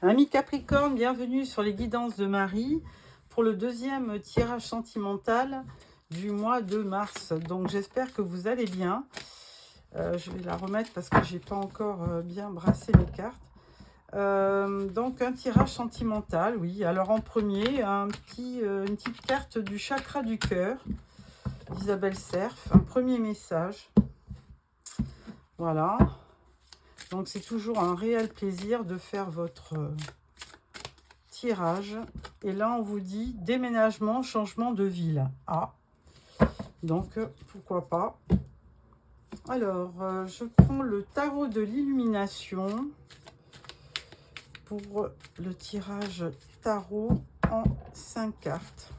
Amis Capricorne, bienvenue sur les guidances de Marie pour le deuxième tirage sentimental du mois de mars. Donc j'espère que vous allez bien. Je vais la remettre parce que j'ai pas encore bien brassé les cartes. Donc un tirage sentimental, oui. Alors en premier, une petite carte du chakra du cœur d'Isabelle Cerf. Un premier message. Voilà. Donc c'est toujours un réel plaisir de faire votre tirage. Et là on vous dit déménagement, changement de ville. Ah, donc pourquoi pas. Alors je prends le tarot de l'illumination pour le tirage tarot en 5 cartes.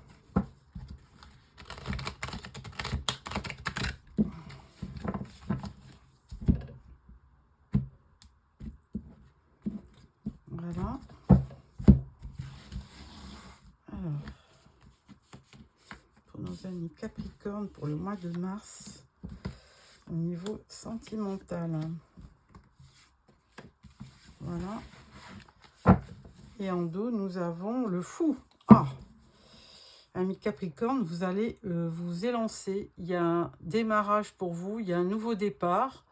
Voilà. Alors, pour nos amis Capricorne pour le mois de mars, au niveau sentimental. Voilà. Et en dos, nous avons le fou. Ah, amis Capricorne, vous allez vous élancer. Il y a un démarrage pour vous, il y a un nouveau départ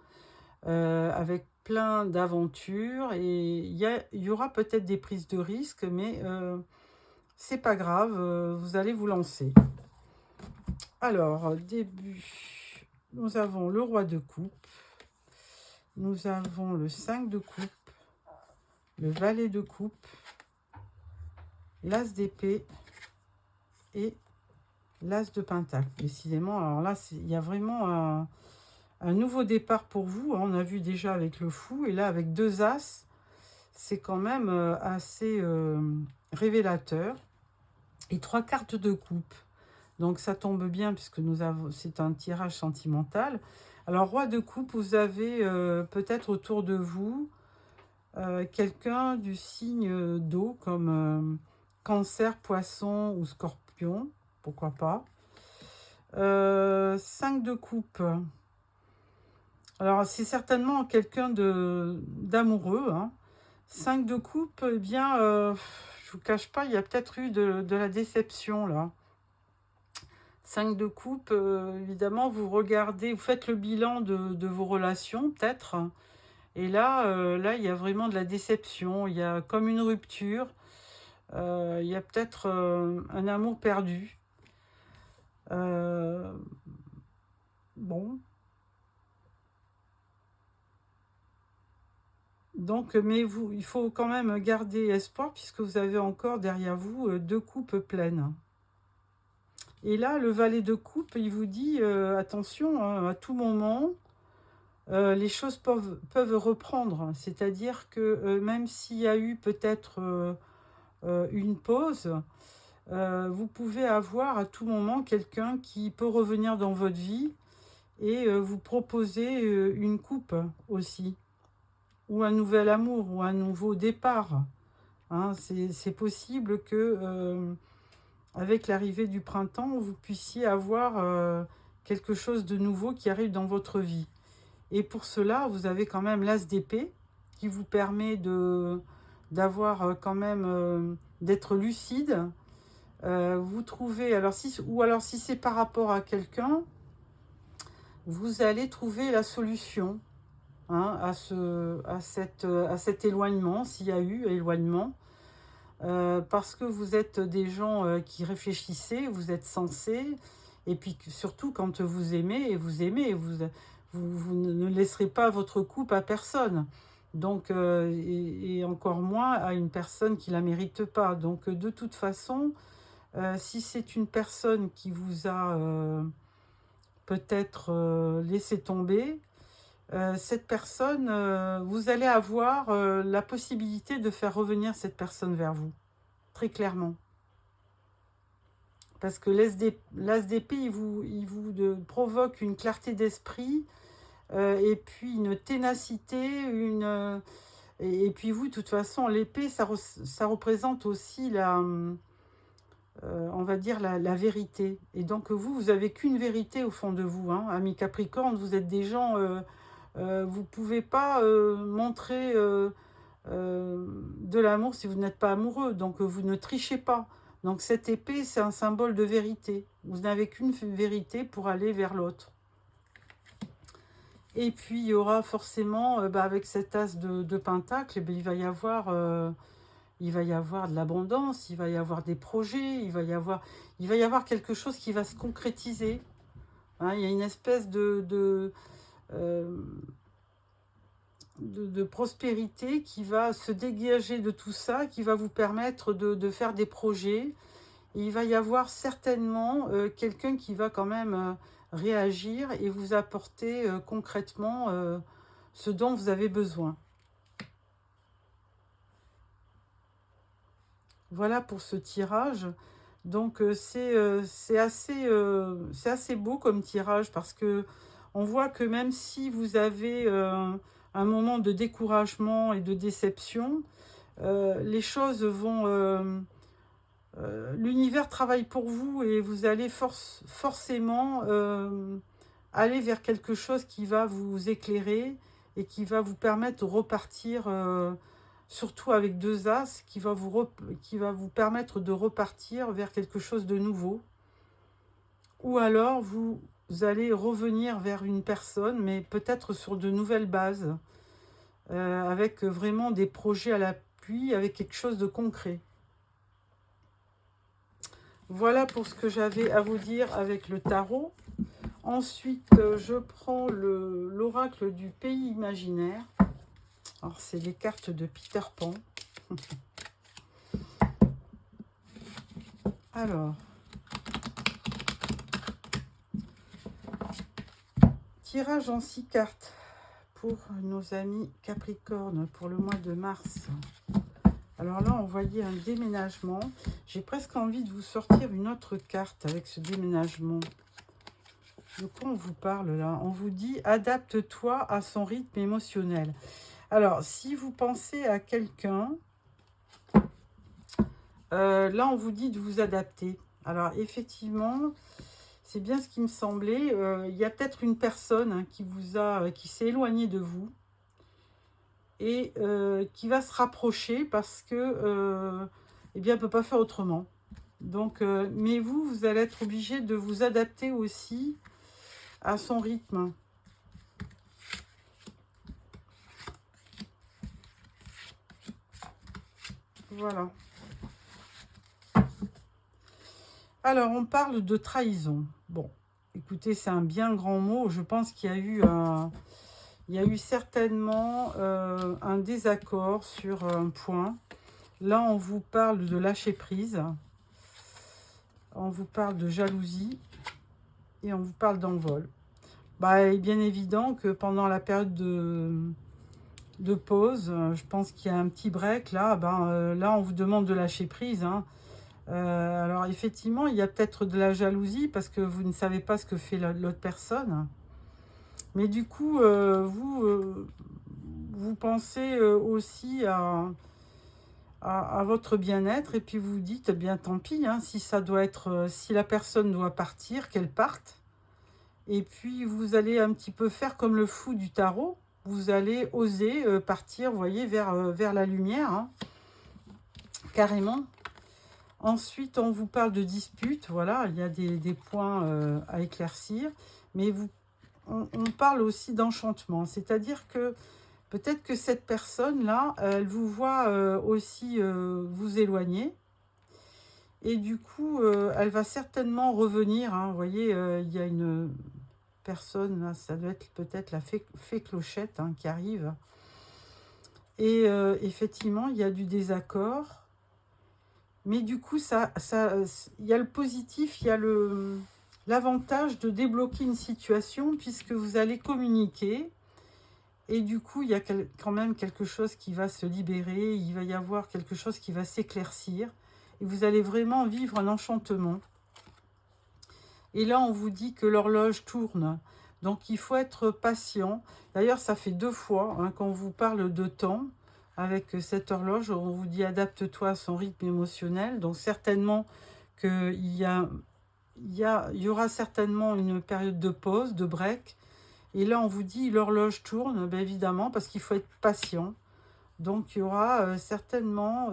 avec plein d'aventures. Et il y aura peut-être des prises de risques, mais c'est pas grave, vous allez vous lancer. Alors, début, nous avons le roi de coupe, nous avons le 5 de coupe, le valet de coupe, l'as d'épée et l'as de pentacle. Décidément, alors là, il y a vraiment un nouveau départ pour vous. On a vu déjà avec le fou, et là, avec deux as, c'est quand même assez révélateur. Et 3 cartes de coupe. Donc ça tombe bien puisque c'est un tirage sentimental. Alors roi de coupe, vous avez peut-être autour de vous quelqu'un du signe d'eau comme cancer, poisson ou scorpion, pourquoi pas. 5 de coupe. Alors c'est certainement quelqu'un d'amoureux. 5 de coupe, eh bien, je vous cache pas, il y a peut-être eu de la déception là. 5 de coupe, évidemment, vous regardez, vous faites le bilan de vos relations, peut-être. Et là, il y a vraiment de la déception. Il y a comme une rupture. Il y a peut-être un amour perdu. Bon. Donc, mais il faut quand même garder espoir puisque vous avez encore derrière vous 2 coupes pleines. Et là, le valet de coupe, il vous dit attention, à tout moment, les choses peuvent reprendre. C'est-à-dire que même s'il y a eu peut-être une pause, vous pouvez avoir à tout moment quelqu'un qui peut revenir dans votre vie et vous proposer une coupe aussi, ou un nouvel amour, ou un nouveau départ. C'est possible que avec l'arrivée du printemps, vous puissiez avoir quelque chose de nouveau qui arrive dans votre vie. Et pour cela, vous avez quand même l'as d'épée qui vous permet d'avoir quand même d'être lucide. Vous trouvez, alors si c'est par rapport à quelqu'un, vous allez trouver la solution à cet éloignement, s'il y a eu éloignement. Parce que vous êtes des gens qui réfléchissez, vous êtes sensés, et puis surtout quand vous aimez, vous ne laisserez pas votre coupe à personne. Donc, et encore moins à une personne qui ne la mérite pas. Donc, de toute façon, si c'est une personne qui vous a peut-être laissé tomber, cette personne, vous allez avoir la possibilité de faire revenir cette personne vers vous, très clairement. Parce que l'as d'épée, il vous provoque une clarté d'esprit, et puis une ténacité, et puis vous, de toute façon, l'épée, ça représente aussi on va dire la vérité. Et donc vous avez qu'une vérité au fond de vous, amis Capricorne, vous êtes des gens, vous ne pouvez pas montrer de l'amour si vous n'êtes pas amoureux. Donc vous ne trichez pas. Donc cette épée, c'est un symbole de vérité. Vous n'avez qu'une vérité pour aller vers l'autre. Et puis il y aura forcément, avec cet as de pentacle, il va y avoir de l'abondance, il va y avoir des projets, il va y avoir quelque chose qui va se concrétiser. Hein, il y a une espèce de prospérité qui va se dégager de tout ça, qui va vous permettre de faire des projets. Et il va y avoir certainement quelqu'un qui va quand même réagir et vous apporter concrètement ce dont vous avez besoin. Voilà pour ce tirage. Donc c'est assez beau comme tirage parce que on voit que même si vous avez un moment de découragement et de déception, les choses vont... l'univers travaille pour vous et vous allez forcément aller vers quelque chose qui va vous éclairer et qui va vous permettre de repartir, surtout avec 2 as, qui va vous permettre de repartir vers quelque chose de nouveau. Ou alors vous allez revenir vers une personne, mais peut-être sur de nouvelles bases, avec vraiment des projets à l'appui, avec quelque chose de concret. Voilà pour ce que j'avais à vous dire avec le tarot. Ensuite, je prends l'oracle du pays imaginaire. Alors, c'est des cartes de Peter Pan. Alors, tirage en 6 cartes pour nos amis Capricorne pour le mois de mars. Alors là, on voyait un déménagement. J'ai presque envie de vous sortir une autre carte avec ce déménagement. De quoi on vous parle là? On vous dit « Adapte-toi à son rythme émotionnel ». Alors, si vous pensez à quelqu'un, là, on vous dit de vous adapter. Alors, effectivement, c'est bien ce qui me semblait. Il y a peut-être une personne qui s'est éloignée de vous et qui va se rapprocher parce que, eh bien, elle ne peut pas faire autrement. Donc, mais vous allez être obligé de vous adapter aussi à son rythme. Voilà. Alors, on parle de trahison. Bon, écoutez, c'est un bien grand mot. Je pense qu'il y a eu certainement un désaccord sur un point. Là, on vous parle de lâcher prise. On vous parle de jalousie. Et on vous parle d'envol. Bah, il est bien évident que pendant la période de pause, je pense qu'il y a un petit break. Là, là, on vous demande de lâcher prise. Hein. Alors, effectivement, il y a peut-être de la jalousie parce que vous ne savez pas ce que fait l'autre personne. Mais du coup, vous pensez aussi à votre bien-être et puis vous vous dites, eh bien tant pis, hein, si ça doit être, si la personne doit partir, qu'elle parte. Et puis vous allez un petit peu faire comme le fou du tarot. Vous allez oser partir, vous voyez, vers la lumière, hein, carrément. Ensuite, on vous parle de dispute. Voilà, il y a des points à éclaircir. Mais on parle aussi d'enchantement. C'est-à-dire que peut-être que cette personne-là, elle vous voit aussi vous éloigner. Et du coup, elle va certainement revenir. Hein. Vous voyez, il y a une personne, là, ça doit être peut-être la fée Clochette hein, qui arrive. Et effectivement, il y a du désaccord. Mais du coup, il y a le positif, il y a l'avantage de débloquer une situation puisque vous allez communiquer. Et du coup, il y a quand même quelque chose qui va se libérer. Il va y avoir quelque chose qui va s'éclaircir. Et vous allez vraiment vivre un enchantement. Et là, on vous dit que l'horloge tourne. Donc, il faut être patient. D'ailleurs, ça fait 2 fois hein, qu'on vous parle de temps. Avec cette horloge, on vous dit adapte-toi à son rythme émotionnel. Donc, certainement qu'il y aura certainement une période de pause, de break. Et là, on vous dit l'horloge tourne, bien évidemment, parce qu'il faut être patient. Donc, il y aura certainement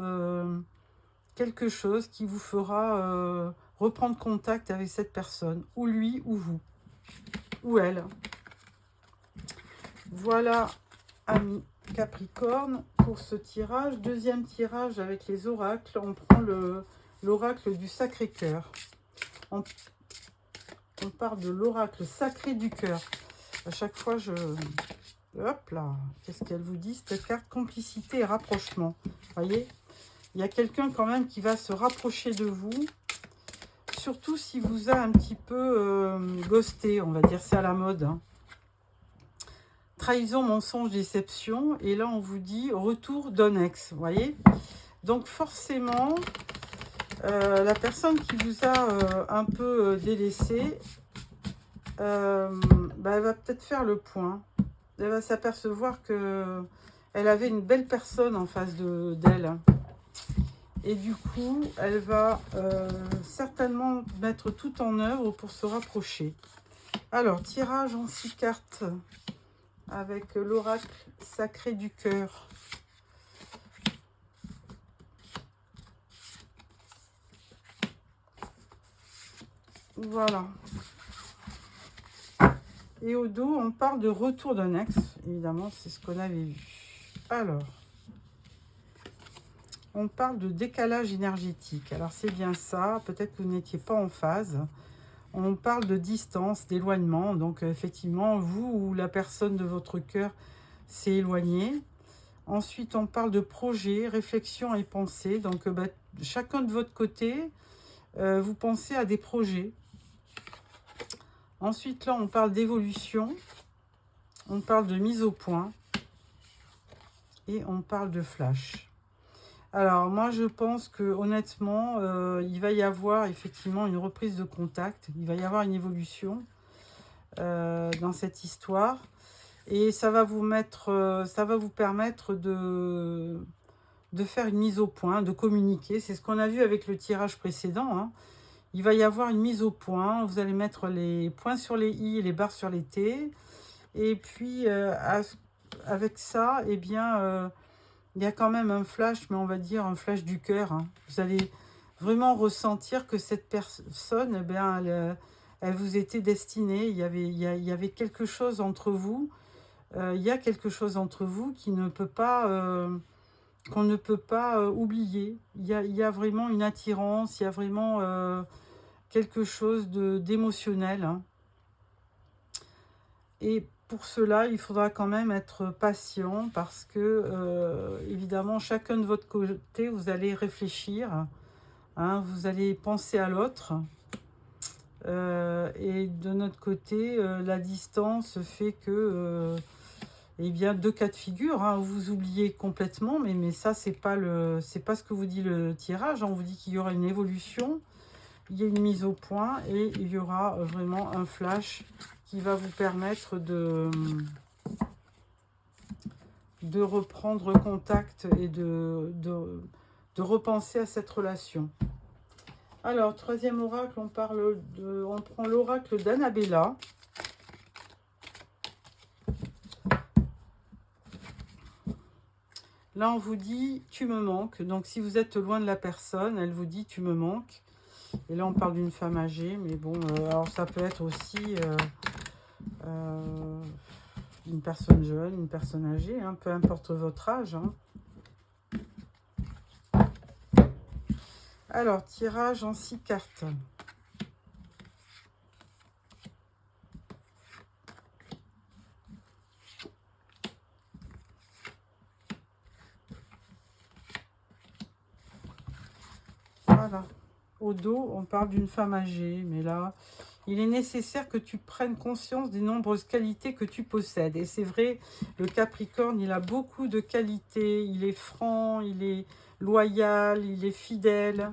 quelque chose qui vous fera reprendre contact avec cette personne, ou lui, ou vous, ou elle. Voilà, amis Capricorne, pour ce tirage. Deuxième tirage avec les oracles. On prend l'oracle du Sacré-Cœur. On parle de l'oracle sacré du cœur. À chaque fois, hop là, qu'est-ce qu'elle vous dit, cette carte? Complicité et rapprochement. Voyez, il y a quelqu'un quand même qui va se rapprocher de vous. Surtout s'il vous a un petit peu ghosté, on va dire, c'est à la mode. Hein. Trahison, mensonge, déception. Et là, on vous dit retour d'un ex, vous voyez. Donc, forcément, la personne qui vous a un peu délaissé, elle va peut-être faire le point. Elle va s'apercevoir que elle avait une belle personne en face d'elle. Et du coup, elle va certainement mettre tout en œuvre pour se rapprocher. Alors, tirage en 6 cartes avec l'oracle sacré du cœur. Voilà. Et au dos, on parle de retour d'un ex. Évidemment, c'est ce qu'on avait vu. Alors, on parle de décalage énergétique. Alors, c'est bien ça. Peut-être que vous n'étiez pas en phase. On parle de distance, d'éloignement. Donc, effectivement, vous ou la personne de votre cœur s'est éloignée. Ensuite, on parle de projet, réflexion et pensée. Donc, chacun de votre côté, vous pensez à des projets. Ensuite, là, on parle d'évolution. On parle de mise au point. Et on parle de flash. Alors, moi, je pense que honnêtement, il va y avoir effectivement une reprise de contact. Il va y avoir une évolution dans cette histoire. Et ça va vous permettre de faire une mise au point, de communiquer. C'est ce qu'on a vu avec le tirage précédent. Hein. Il va y avoir une mise au point. Vous allez mettre les points sur les i et les barres sur les t. Et puis, avec ça, eh bien, il y a quand même un flash, mais on va dire un flash du cœur. Hein. Vous allez vraiment ressentir que cette personne, eh bien, elle vous était destinée. Il y avait quelque chose entre vous. Il y a quelque chose entre vous qui ne peut pas, qu'on ne peut pas oublier. Il y a vraiment une attirance, il y a vraiment quelque chose d'émotionnel. Hein. Et pour cela, il faudra quand même être patient parce que, évidemment, chacun de votre côté, vous allez réfléchir, hein, vous allez penser à l'autre. Et de notre côté, la distance fait que, eh bien, deux cas de figure, hein, vous oubliez complètement, mais ça, c'est pas ce que vous dit le tirage. Hein, on vous dit qu'il y aura une évolution, il y a une mise au point et il y aura vraiment un flash qui va vous permettre de reprendre contact et de repenser à cette relation. Alors, troisième oracle, on prend l'oracle d'Annabella. Là, on vous dit « tu me manques ». Donc, si vous êtes loin de la personne, elle vous dit « tu me manques ». Et là, on parle d'une femme âgée, mais bon, alors ça peut être aussi une personne jeune, une personne âgée, hein, peu importe votre âge. Hein. Alors, tirage en 6 cartes. Voilà. Au dos, on parle d'une femme âgée, mais là, il est nécessaire que tu prennes conscience des nombreuses qualités que tu possèdes. Et c'est vrai, le Capricorne, il a beaucoup de qualités. Il est franc, il est loyal, il est fidèle.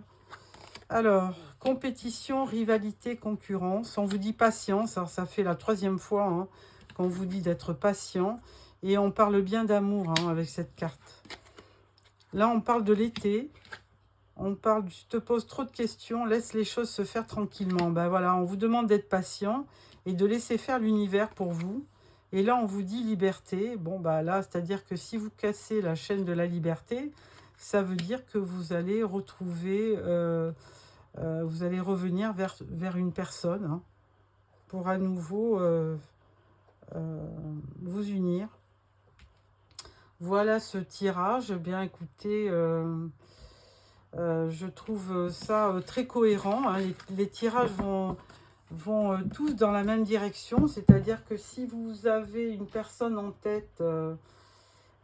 Alors, compétition, rivalité, concurrence. On vous dit patience. Alors, ça fait la 3e fois hein, qu'on vous dit d'être patient. Et on parle bien d'amour hein, avec cette carte. Là, on parle de l'été. On parle, tu te poses trop de questions, laisse les choses se faire tranquillement. Ben voilà, on vous demande d'être patient et de laisser faire l'univers pour vous. Et là, on vous dit liberté. Bon, bah là, c'est-à-dire que si vous cassez la chaîne de la liberté, ça veut dire que vous allez retrouver, vous allez revenir vers une personne, hein, pour à nouveau vous unir. Voilà ce tirage. Bien écoutez, je trouve ça très cohérent, hein. Les tirages vont tous dans la même direction, c'est-à-dire que si vous avez une personne en tête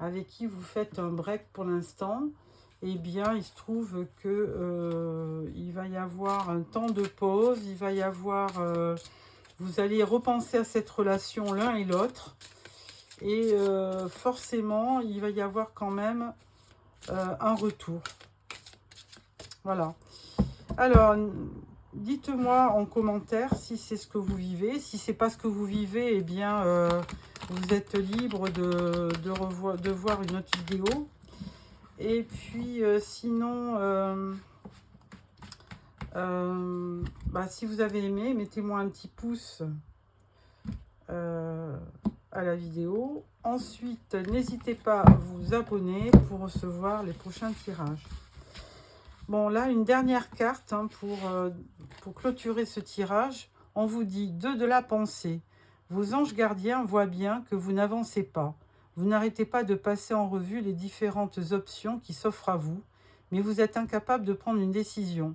avec qui vous faites un break pour l'instant, eh bien il se trouve que il va y avoir un temps de pause, il va y avoir, vous allez repenser à cette relation l'un et l'autre, et forcément il va y avoir quand même un retour. Voilà. Alors, dites-moi en commentaire si c'est ce que vous vivez. Si c'est pas ce que vous vivez, eh bien, vous êtes libre de voir une autre vidéo. Et puis, sinon, si vous avez aimé, mettez-moi un petit pouce à la vidéo. Ensuite, n'hésitez pas à vous abonner pour recevoir les prochains tirages. Bon, là, une dernière carte, hein, pour clôturer ce tirage. On vous dit 2 de la pensée. Vos anges gardiens voient bien que vous n'avancez pas. Vous n'arrêtez pas de passer en revue les différentes options qui s'offrent à vous, mais vous êtes incapable de prendre une décision.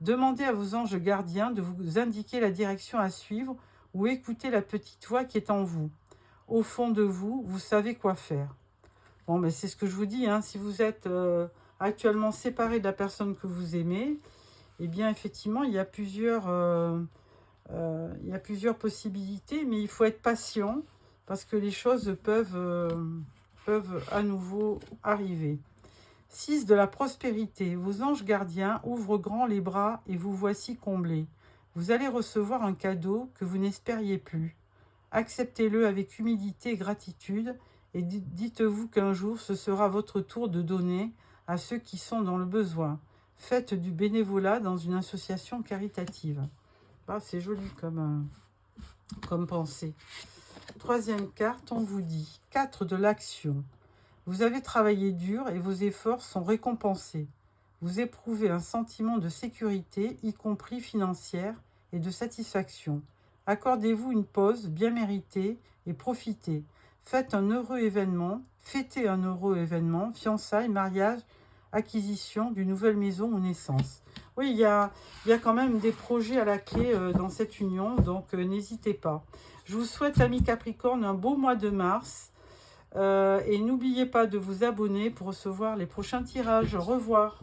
Demandez à vos anges gardiens de vous indiquer la direction à suivre ou écoutez la petite voix qui est en vous. Au fond de vous, vous savez quoi faire. Bon, mais c'est ce que je vous dis, hein, si vous êtes actuellement séparé de la personne que vous aimez, eh bien, effectivement, il y a plusieurs possibilités, mais il faut être patient parce que les choses peuvent à nouveau arriver. 6 de la prospérité. Vos anges gardiens ouvrent grand les bras et vous voici comblés. Vous allez recevoir un cadeau que vous n'espériez plus. Acceptez-le avec humilité et gratitude et dites-vous qu'un jour ce sera votre tour de donner à ceux qui sont dans le besoin. Faites du bénévolat dans une association caritative. Ah, c'est joli comme pensée. 3e carte, on vous dit 4 de l'action. Vous avez travaillé dur et vos efforts sont récompensés. Vous éprouvez un sentiment de sécurité, y compris financière, et de satisfaction. Accordez-vous une pause bien méritée et profitez. Fêtez un heureux événement, fiançailles, mariage, acquisition d'une nouvelle maison ou naissance. Oui, il y a quand même des projets à la clé dans cette union, donc n'hésitez pas. Je vous souhaite, amis Capricorne, un beau mois de mars. Et n'oubliez pas de vous abonner pour recevoir les prochains tirages. Au revoir.